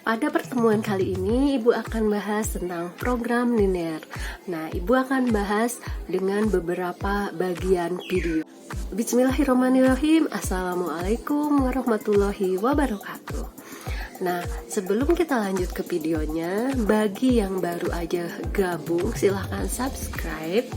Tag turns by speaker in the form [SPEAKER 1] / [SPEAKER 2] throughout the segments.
[SPEAKER 1] Pada pertemuan kali ini, Ibu akan bahas tentang program linear. Nah, Ibu akan bahas dengan beberapa bagian video. Bismillahirrahmanirrahim. Assalamualaikum warahmatullahi wabarakatuh. Nah, sebelum kita lanjut ke videonya, bagi yang baru aja gabung, silahkan subscribe.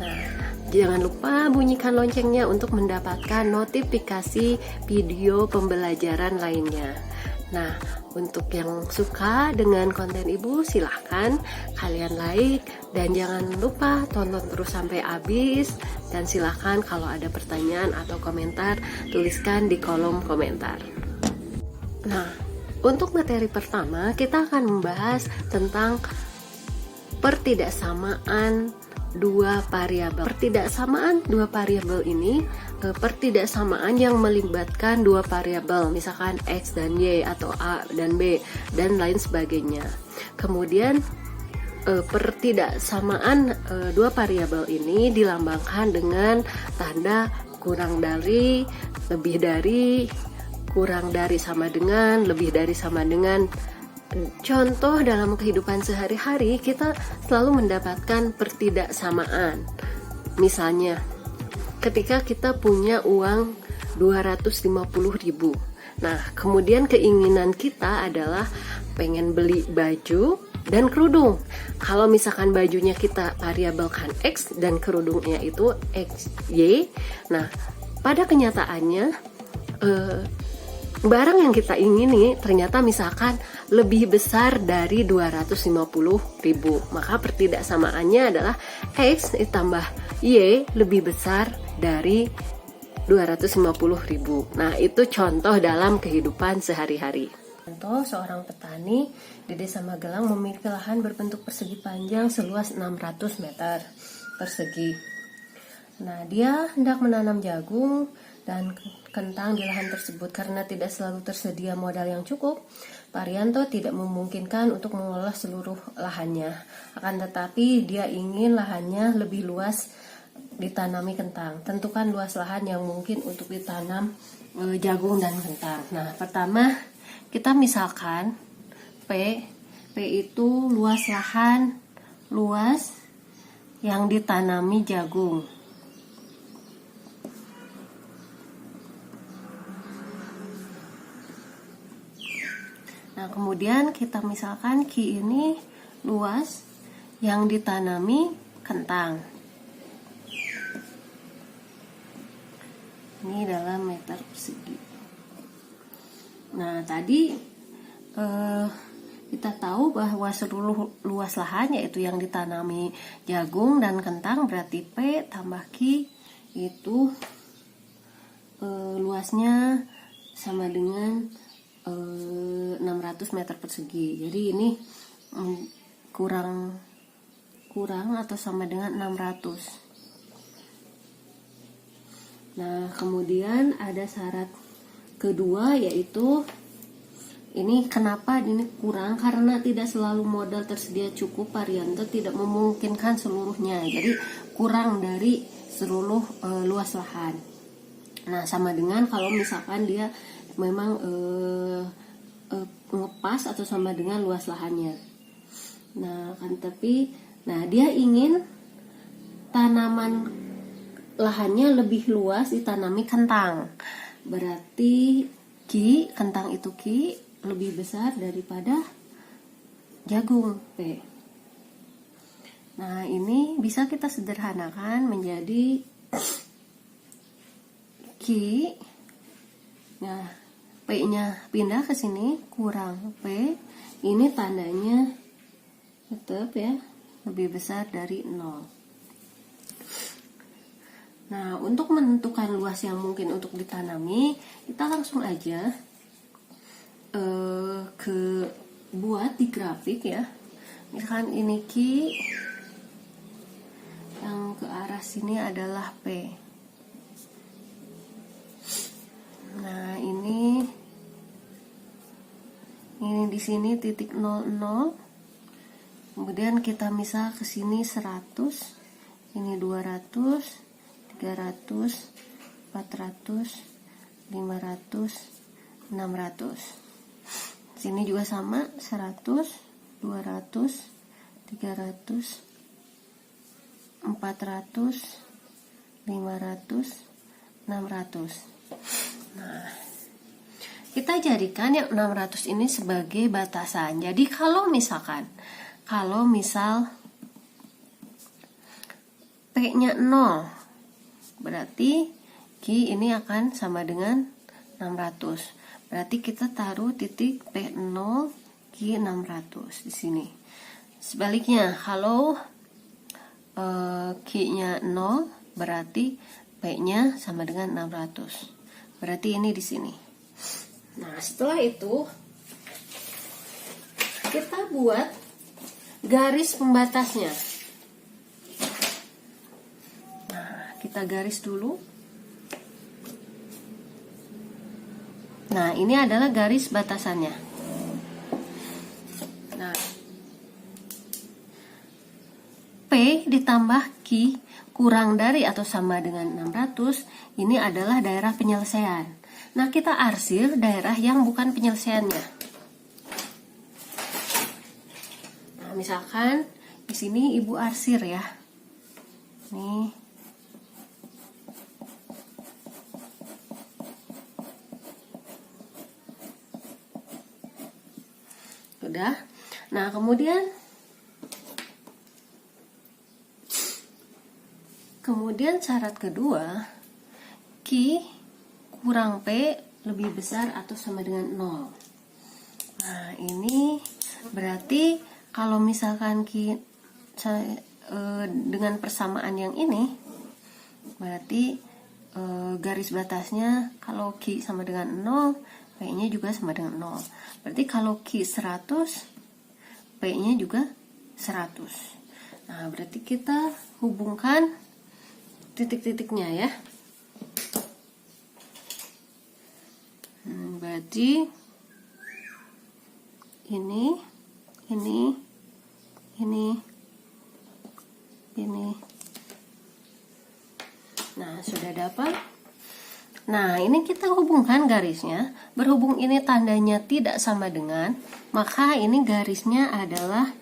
[SPEAKER 1] Nah, jangan lupa bunyikan loncengnya untuk mendapatkan notifikasi video pembelajaran lainnya. Nah, untuk yang suka dengan konten Ibu, silahkan kalian like dan jangan lupa tonton terus sampai habis. Dan silahkan kalau ada pertanyaan atau komentar, tuliskan di kolom komentar. Nah, untuk materi pertama kita akan membahas tentang pertidaksamaan dua variabel. Pertidaksamaan dua variabel ini pertidaksamaan yang melibatkan dua variabel, misalkan X dan Y atau A dan B dan lain sebagainya. Kemudian pertidaksamaan dua variabel ini dilambangkan dengan tanda kurang dari, lebih dari, kurang dari sama dengan, lebih dari sama dengan. Contoh dalam kehidupan sehari-hari kita selalu mendapatkan pertidaksamaan. Misalnya, ketika kita punya uang 250.000. Nah, kemudian keinginan kita adalah pengen beli baju dan kerudung. Kalau misalkan bajunya kita variabelkan X dan kerudungnya itu XY. Nah, pada kenyataannya barang yang kita ingini ternyata misalkan lebih besar dari 250.000. Maka pertidaksamaannya adalah X ditambah Y lebih besar dari 250.000. Nah, itu contoh dalam kehidupan sehari-hari. Contoh, seorang petani di Desa Magelang memiliki lahan berbentuk persegi panjang seluas 600 meter persegi. Nah, dia hendak menanam jagung dan kentang di lahan tersebut. Karena tidak selalu tersedia modal yang cukup, Parianto tidak memungkinkan untuk mengolah seluruh lahannya. Akan tetapi dia ingin lahannya lebih luas ditanami kentang. Tentukan luas lahan yang mungkin untuk ditanam jagung dan kentang. Nah, pertama kita misalkan P itu luas lahan luas yang ditanami jagung. Nah, kemudian kita misalkan Q ini luas yang ditanami kentang. Ini dalam meter persegi. Nah, tadi kita tahu bahwa seluruh luas lahan yaitu yang ditanami jagung dan kentang berarti P tambah Q itu luasnya sama dengan 600 meter persegi. Jadi ini kurang atau sama dengan 600. Nah, kemudian ada syarat kedua yaitu ini kenapa ini kurang, karena tidak selalu modal tersedia cukup. Parianto tidak memungkinkan seluruhnya, jadi kurang dari seluruh luas lahan. Nah, sama dengan kalau misalkan dia memang ngepas atau sama dengan luas lahannya. Nah, kan dia ingin tanaman lahannya lebih luas ditanami kentang. Berarti kentang itu lebih besar daripada jagung P. Nah, ini bisa kita sederhanakan menjadi Q. Nah, P-nya pindah ke sini, kurang P. Ini tandanya tetap ya, lebih besar dari 0. Nah, untuk menentukan luas yang mungkin untuk ditanami, kita langsung aja buat di grafik ya. Misalkan ini Q, yang ke arah sini adalah P. Nah, ini di sini titik 00. Kemudian kita misal ke sini 100. Ini 200, 300, 400, 500, 600. Sini juga sama, 100, 200, 300, 400, 500, 600. Nah, kita jadikan yang 600 ini sebagai batasan. Jadi kalau misal P-nya 0, berarti Q ini akan sama dengan 600. Berarti kita taruh titik P0 Q 600 di sini. Sebaliknya, kalau Q-nya 0, berarti P-nya sama dengan 600. Berarti ini di sini. Nah, setelah itu kita buat garis pembatasnya. Nah, kita garis dulu. Nah, ini adalah garis batasannya. Nah, P ditambah Q kurang dari atau sama dengan 600, ini adalah daerah penyelesaian. Nah, kita arsir daerah yang bukan penyelesaiannya. Nah, misalkan di sini Ibu arsir ya. Nih. Udah. Nah, kemudian syarat kedua, Q kurang P lebih besar atau sama dengan 0. Nah, ini berarti kalau misalkan Q dengan persamaan yang ini, berarti garis batasnya kalau Q sama dengan 0, P-nya juga sama dengan 0. Berarti kalau Q 100, P-nya juga 100. Nah, berarti kita hubungkan titik-titiknya ya. Berarti ini. Nah, sudah dapat. Nah, ini kita hubungkan garisnya. Berhubung ini tandanya tidak sama dengan, maka ini garisnya adalah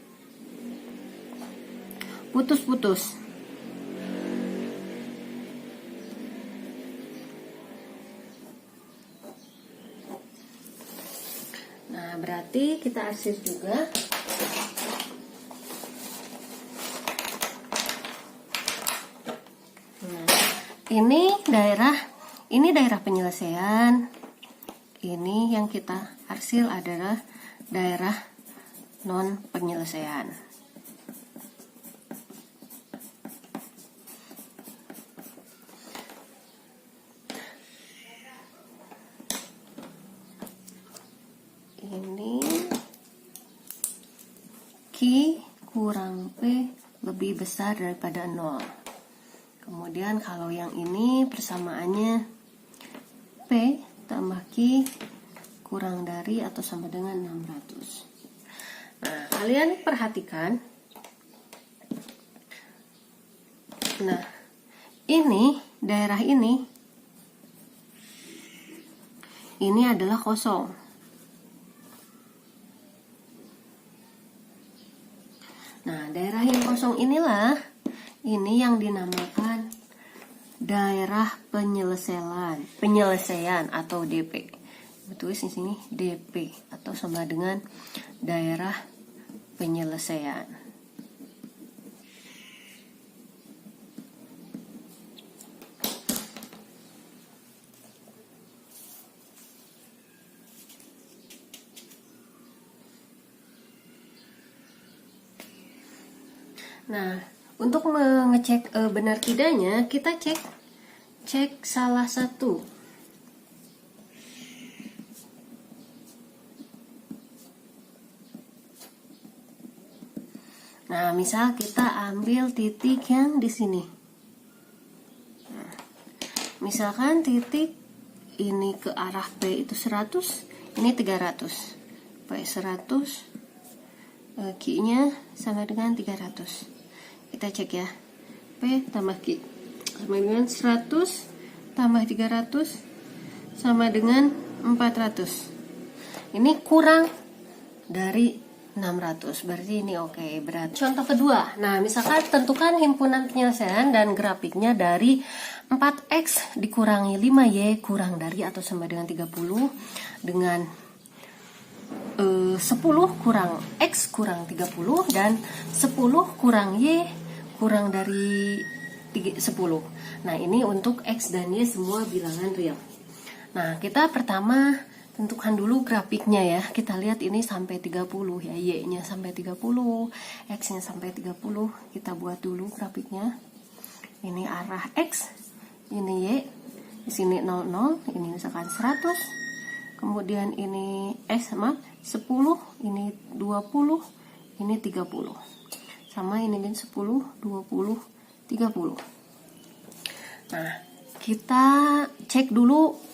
[SPEAKER 1] putus-putus. Nah, berarti kita arsir juga. Nah, ini daerah penyelesaian. Ini yang kita arsir adalah daerah non penyelesaian. Ini Q kurang P lebih besar daripada 0. Kemudian kalau yang ini persamaannya P tambah Q kurang dari atau sama dengan 600. Nah, kalian perhatikan. Nah, ini daerah ini adalah kosong. Nah, daerah yang kosong inilah ini yang dinamakan daerah penyelesaian atau DP. Betul, di sini DP atau sama dengan daerah penyelesaian. Nah, untuk mengecek benar tidaknya, kita cek salah satu. Nah, misal kita ambil titik yang di sini. Nah, misalkan titik ini ke arah P itu 100, ini 300. P 100, Q-nya sama dengan 300. Kita cek ya. P tambah Q sama dengan 100 tambah 300 sama dengan 400. Ini kurang dari 600. Berarti ini oke. Berarti contoh kedua. Nah, misalkan tentukan himpunan penyelesaian dan grafiknya dari 4x dikurangi 5y kurang dari atau sama dengan 30 dengan 10 kurang x kurang 30 dan 10 kurang y kurang dari 10. Nah, ini untuk x dan y semua bilangan real. Nah, kita pertama tentukan dulu grafiknya ya. Kita lihat ini sampai 30 ya, y-nya sampai 30, x-nya sampai 30. Kita buat dulu grafiknya. Ini arah x, ini y, di sini 00, ini misalkan 100. Kemudian ini x sama 10, ini 20, ini 30. Sama ini kan 10, 20, 30. Nah, kita cek dulu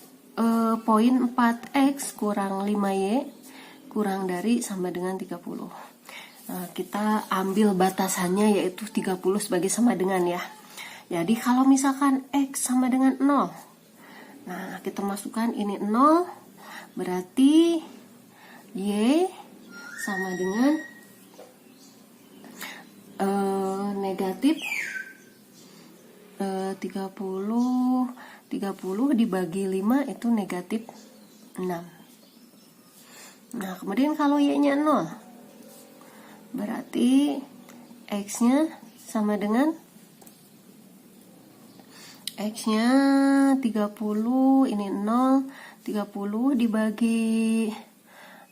[SPEAKER 1] poin 4x kurang 5y kurang dari sama dengan 30. Nah, kita ambil batasannya yaitu 30 sebagai sama dengan ya. Jadi kalau misalkan x sama dengan 0, nah kita masukkan ini 0, berarti y sama dengan negatif 30 dibagi 5 itu negatif 6. Nah, kemudian kalau y-nya 0, berarti x-nya sama dengan x-nya 30, ini 0, 30 dibagi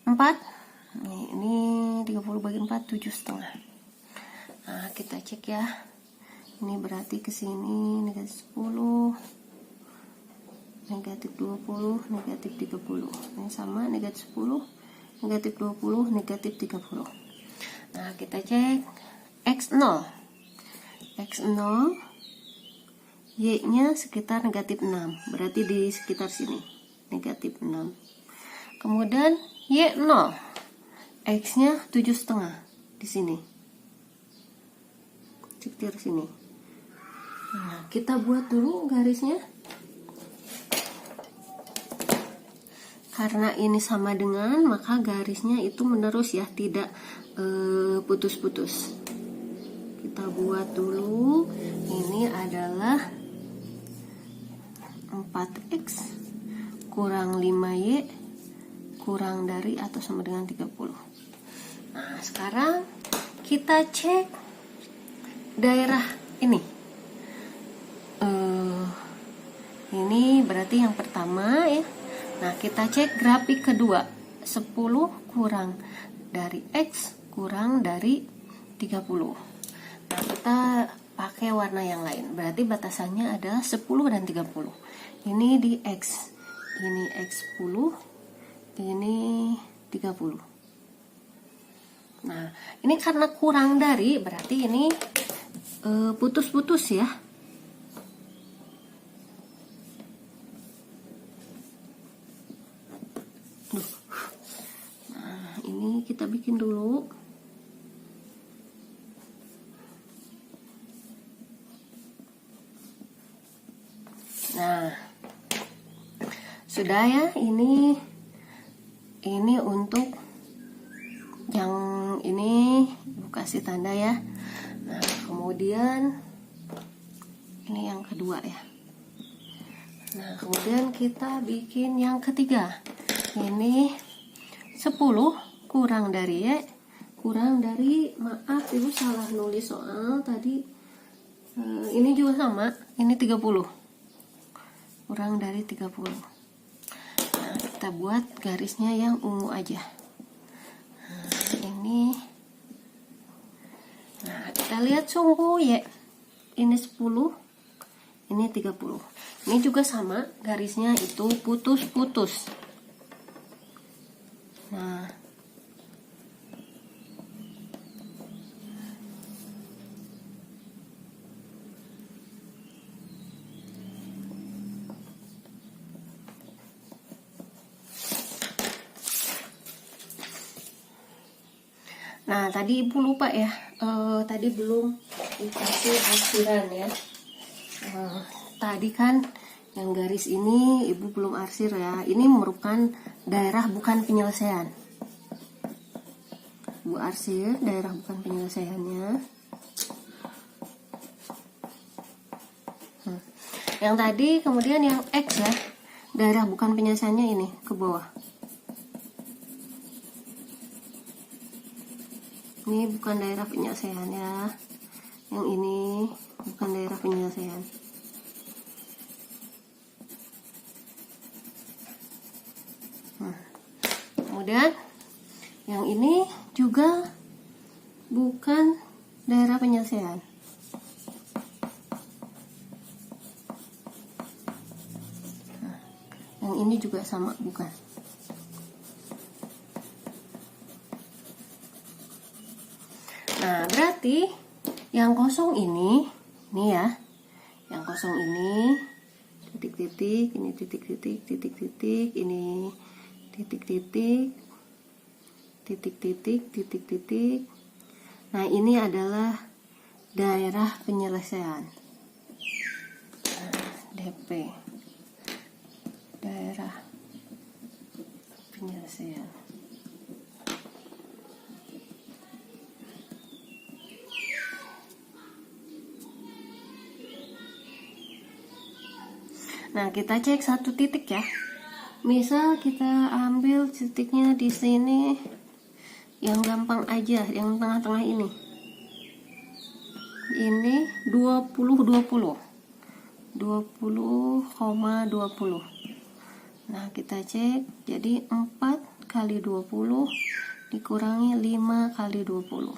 [SPEAKER 1] 4. Ini 30 bagi 4, 7,5. Nah, kita cek ya. Ini berarti ke sini negatif 10, negatif 20, negatif 30. Ini sama negatif 10, negatif 20, negatif 30. Nah, kita cek x0. X0 y-nya sekitar negatif 6. Berarti di sekitar sini. Negatif 6. Kemudian y0. X-nya 7,5 di sini. Sekitar sini. Nah, kita buat dulu garisnya. Karena ini sama dengan, maka garisnya itu menerus ya, tidak putus-putus. Kita buat dulu. Ini adalah 4x kurang 5y kurang dari atau sama dengan 30. Nah, sekarang kita cek daerah ini. Ini berarti yang pertama ya. Nah, kita cek grafik kedua. 10 kurang dari x kurang dari 30. Nah, kita pakai warna yang lain. Berarti batasannya adalah 10 dan 30. Ini di x. Ini x10, ini 30. Nah, ini karena kurang dari, berarti ini putus-putus ya. Nah, ini kita bikin dulu. Nah, sudah ya. Ini untuk yang ini Ibu kasih tanda ya. Nah, kemudian ini yang kedua ya. Nah, kemudian kita bikin yang ketiga. Ini 10 kurang dari y kurang dari, maaf Ibu salah nulis soal tadi. Ini juga sama, ini 30 kurang dari 30. Nah, kita buat garisnya yang ungu aja. Nah, ini. Nah, kita lihat sumbu y. Ini 10, ini 30. Ini juga sama, garisnya itu putus-putus. Nah, tadi Ibu lupa ya, tadi belum dikasih arsiran ya. Tadi kan yang garis ini Ibu belum arsir ya. Ini merupakan daerah bukan penyelesaian. Ibu arsir daerah bukan penyelesaiannya. Yang tadi, kemudian yang X ya, daerah bukan penyelesaiannya ini ke bawah. Ini bukan daerah penyelesaian ya. Yang ini bukan daerah penyelesaian. Kemudian yang ini juga bukan daerah penyelesaian. Yang ini juga sama, bukan. Nah, berarti yang kosong ini ya, yang kosong ini titik-titik, ini titik-titik, titik-titik, ini titik-titik, titik-titik, titik-titik. Nah, ini adalah daerah penyelesaian. DP, daerah penyelesaian. Nah, kita cek satu titik ya. Misal kita ambil titiknya di sini, yang gampang aja, yang tengah-tengah ini. Ini 20,20. Nah, kita cek, jadi 4 kali 20 dikurangi 5 kali 20.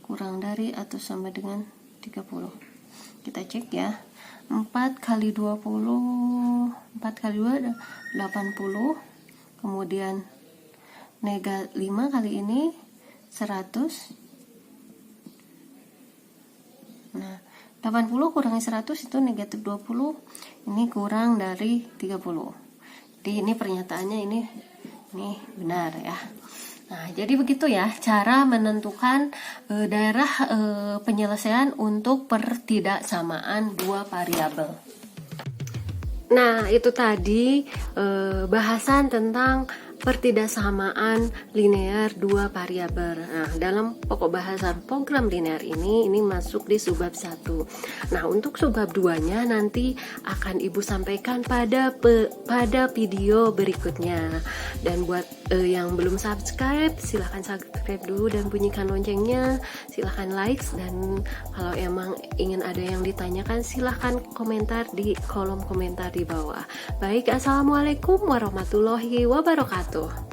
[SPEAKER 1] Kurang dari atau sama dengan 30. Kita cek ya. 4 kali 20, 4 kali 2 ada 80. Kemudian 5 kali ini 100. Nah, 80 kurangi 100 itu negatif 20. Ini kurang dari 30. Jadi ini pernyataannya ini benar ya. Nah, jadi begitu ya cara menentukan daerah penyelesaian untuk pertidaksamaan dua variabel. Nah, itu tadi bahasan tentang pertidaksamaan linear dua variabel. Nah, dalam pokok bahasan program linear ini masuk di subbab 1. Nah, untuk subbab 2-nya nanti akan Ibu sampaikan pada video berikutnya. Dan buat yang belum subscribe, silahkan subscribe dulu dan bunyikan loncengnya. Silahkan like, dan kalau emang ingin ada yang ditanyakan, silahkan komentar di kolom komentar di bawah. Baik, assalamualaikum warahmatullahi wabarakatuh.